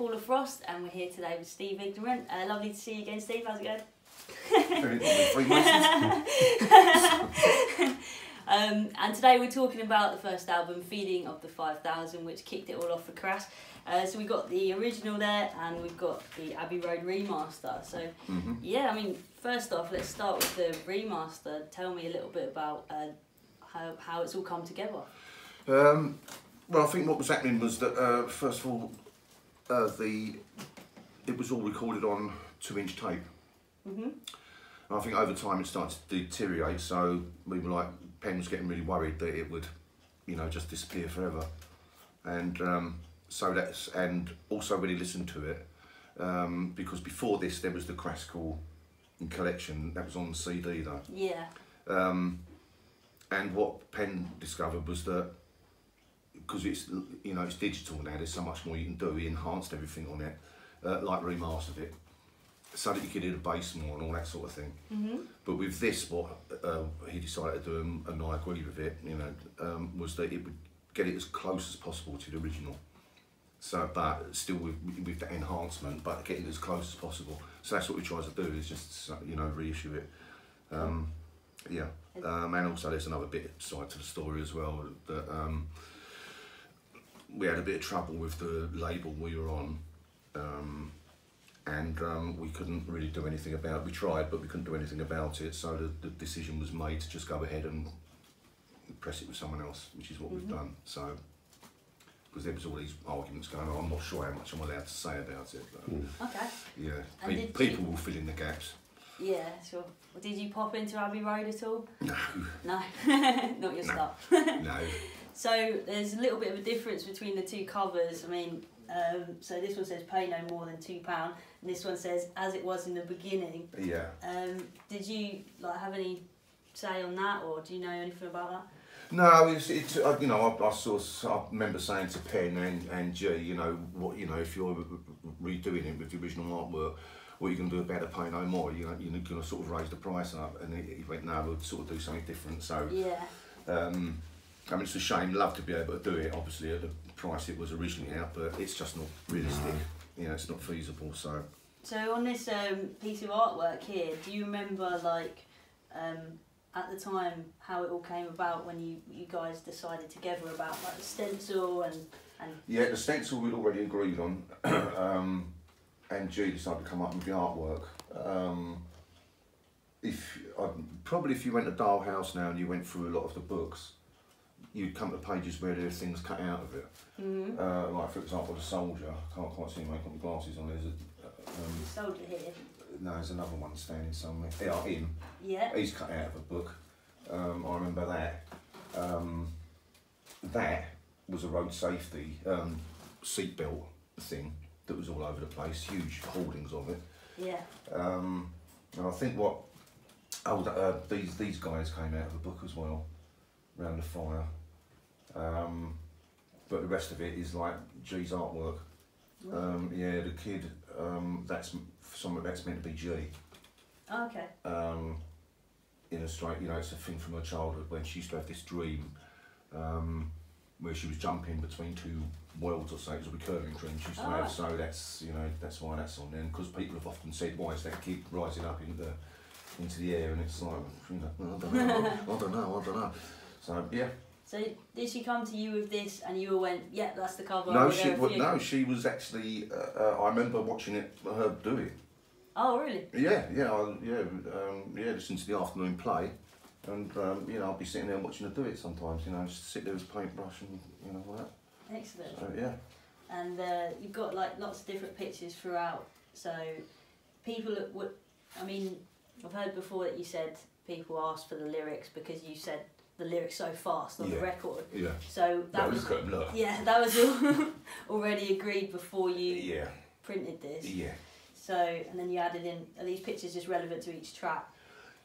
Paula Frost, and we're here today with Steve Ignorant. Lovely to see you again, Steve. How's it going? And today we're talking about the first album, Feeding of the 5000, which kicked it all off for Crass. So we've got the original there, and we've got the Abbey Road remaster. So yeah, I mean, first off, let's start with the remaster. Tell me a little bit about how it's all come together. Well, I think what was happening was that first of all, it was all recorded on 2-inch tape. And I think over time it started to deteriorate, so we were like, Penn was getting really worried that it would, you know, just disappear forever. And and also really listened to it, because before this there was the Crass collection that was on the CD though. Yeah. And what Penn discovered was that, because it's, you know, it's digital now, there's so much more you can do. He enhanced everything on it, like remastered it, so that you could hear the bass more and all that sort of thing. But with this, what he decided to do, and I agree with it, you know, was that it would get it as close as possible to the original. So, but still with the enhancement, but getting it as close as possible. So that's what we try to do, is just, you know, reissue it. Yeah, and also there's another bit side to the story as well, that we had a bit of trouble with the label we were on, and we couldn't really do anything about it. We tried, but we couldn't do anything about it, so the decision was made to just go ahead and press it with someone else, which is what we've done. So, because there was all these arguments going on, I'm not sure how much I'm allowed to say about it. But, okay. Yeah, people will fill in the gaps. Yeah, sure. Well, did you pop into Abbey Road at all? No. No, not your stuff. No. So there's a little bit of a difference between the two covers. I mean, so this one says "Pay no more than £2," and this one says "As it was in the beginning." Yeah. Did you have any say on that, or do you know anything about that? No, it's you know, I remember saying to Penn and G, you know, if you're redoing it with the original artwork, what are you going to do about it, Pay no more? You're going to sort of raise the price up, and he went, no, we'll sort of do something different. So yeah. I mean, it's a shame. Love to be able to do it, obviously at the price it was originally out, but it's just not realistic. You know, it's not feasible. So on this piece of artwork here, do you remember at the time how it all came about when you guys decided together about like the stencil and yeah, the stencil we'd already agreed on, and G decided to come up with the artwork. If you went to Doll House now and you went through a lot of the books, you'd come to pages where there are things cut out of it. Like for example, the soldier. I can't quite see him. I've got my glasses on. There's the soldier here. No, there's another one standing somewhere. Him. Yeah. He's cut out of a book. I remember that. That was a road safety seatbelt thing that was all over the place. Huge hoardings of it. Yeah. And I think these guys came out of a book as well, Round the Fire. But the rest of it is like G's artwork. Yeah, the kid. That's something that's meant to be G. Oh, okay. Illustrate, you know, it's a thing from her childhood when she used to have this dream where she was jumping between two worlds or so. It was a recurring dream she used to have, so that's, you know, that's why that's on there. Because people have often said, why is that kid rising up into the air? And it's like, you know, I don't know. So yeah. So did she come to you with this, and you all went, "Yeah, that's the cover"? No, she was actually. I remember watching her do it. Oh, really? Yeah. Listen to the afternoon play, and you know, I'll be sitting there watching her do it sometimes. You know, just sit there with a paintbrush and you know, like that. Excellent. So, yeah. And you've got like lots of different pictures throughout. So people would, I mean, I've heard before that you said people asked for the lyrics because you said the lyrics so fast on the record. Yeah. So that was that was already agreed before you printed this. Yeah. So and then you added in, are these pictures just relevant to each track?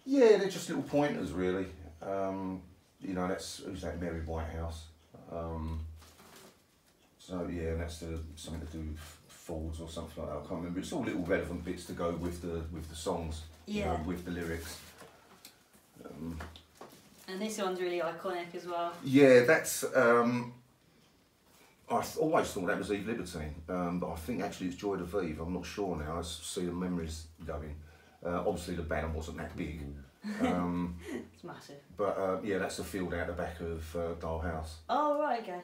Yeah, they're just little pointers really. You know, who's that, Mary Whitehouse. So yeah, and that's something to do with Falls or something like that. I can't remember. It's all little relevant bits to go with the songs. Yeah. You know, with the lyrics. And this one's really iconic as well. Yeah, that's I always thought that was Eve Libertine, but I think actually it's Joy de Vive. I'm not sure now. I see the memories going. Obviously the banner wasn't that big. It's massive. But yeah, that's the field out the back of Doll House. Oh right, okay.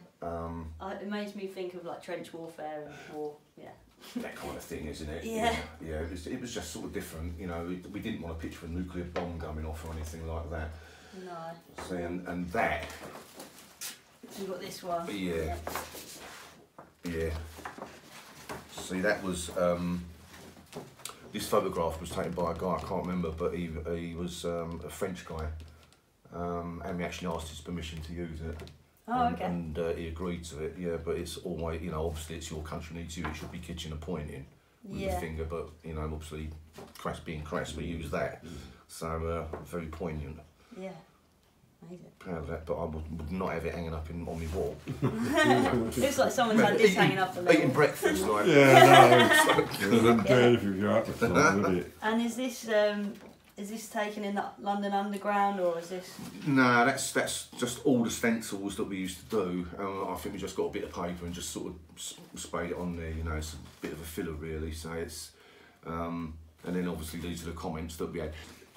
It makes me think of like trench warfare and war. Yeah. That kind of thing, isn't it? Yeah. Yeah. It was just sort of different. You know, we didn't want a picture of a nuclear bomb going off or anything like that. No. See, and that. We've got this one. Yeah. Yeah. See, that was. This photograph was taken by a guy, I can't remember, but he was a French guy, and we actually asked his permission to use it. Oh, okay. And he agreed to it, yeah, but it's always, you know, obviously it's your country needs you, it should be kitchen and pointing with the finger, but, you know, obviously, Crass being Crass, we use that, so very poignant. Yeah, amazing. Proud of that, but I would not have it hanging up on my wall. Looks like someone's had this hanging up for eating breakfast, like. Yeah, no, it wouldn't do if you go up the top, would it? And is this taken in the London Underground, or is this? No, that's just all the stencils that we used to do. I think we just got a bit of paper and just sort of sprayed it on there. You know, it's a bit of a filler really. So it's, and then obviously these are the comments that we had.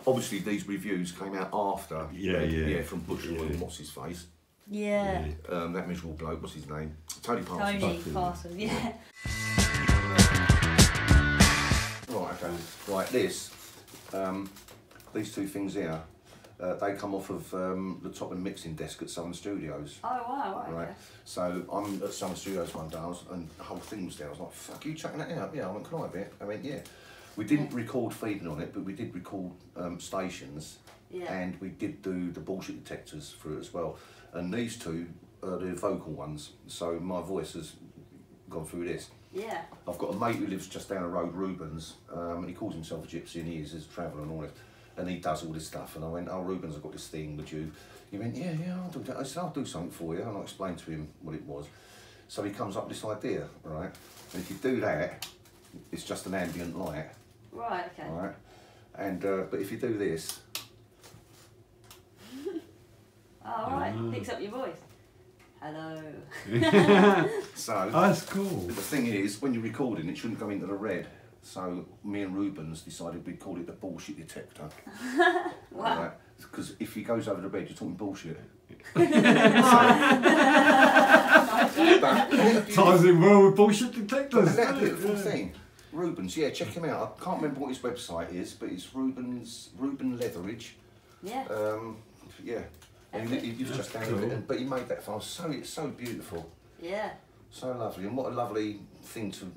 Obviously these reviews came out after. Yeah, from Bushel and what's his face. Yeah. That miserable bloke. What's his name? Tony Parsons. Tony Parsons. Yeah. Right. Okay. Right. This. These two things here, they come off of the top of the mixing desk at Southern Studios. Oh wow, right. Okay. So I'm at Southern Studios one day, and the whole thing was there. I was like, fuck, you chucking that out? Yeah, I went, can I have it? I went, yeah. We didn't record feeding on it, but we did record stations, and we did do the bullshit detectors for it as well. And these two are the vocal ones, so my voice has gone through this. Yeah. I've got a mate who lives just down the road, Rubens, and he calls himself a gypsy, and he is a traveller and all this. And he does all this stuff, and I went, oh, Rubens, I've got this thing, would you? He went, yeah, I'll do that. I said, I'll do something for you, and I explained to him what it was. So he comes up with this idea, right? And if you do that, it's just an ambient light. Right, okay. Right? And, but if you do this... Oh, right, picks up your voice. Hello. So, that's cool. The thing is, when you're recording, it shouldn't go into the red. So me and Rubens decided we'd call it the bullshit detector. Wow. Because if he goes over the red, you're talking bullshit. Ties in well with bullshit detectors. That's a beautiful thing. Rubens, yeah, check him out. I can't remember what his website is, but it's Ruben Leatheridge. Yeah. Yeah. And you've just downloaded it, but he made that file so beautiful. Yeah. So lovely, and what a lovely thing to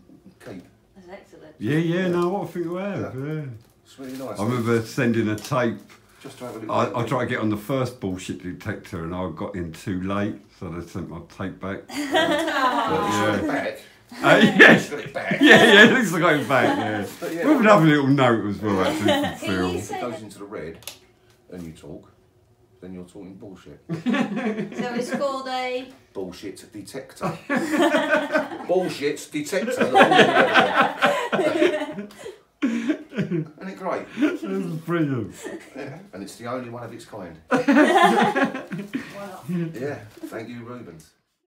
keep. That's excellent. Yeah, no, what a thing to have, yeah. It's really nice. I remember sending a tape. Just to have a little I tried to get on the first bullshit detector and I got in too late, so they sent my tape back. Yeah. Back. Yes. Got it back. Yeah, at least I got it back, yeah. Yeah. With another little note as well, actually, for Phil. If it goes into the red and you talk, then you're talking bullshit. So it's called a... Bullshit detector. Bullshit detector. Isn't it great? This is brilliant. Yeah, and it's the only one of its kind. Wow. Yeah, thank you, Rubens.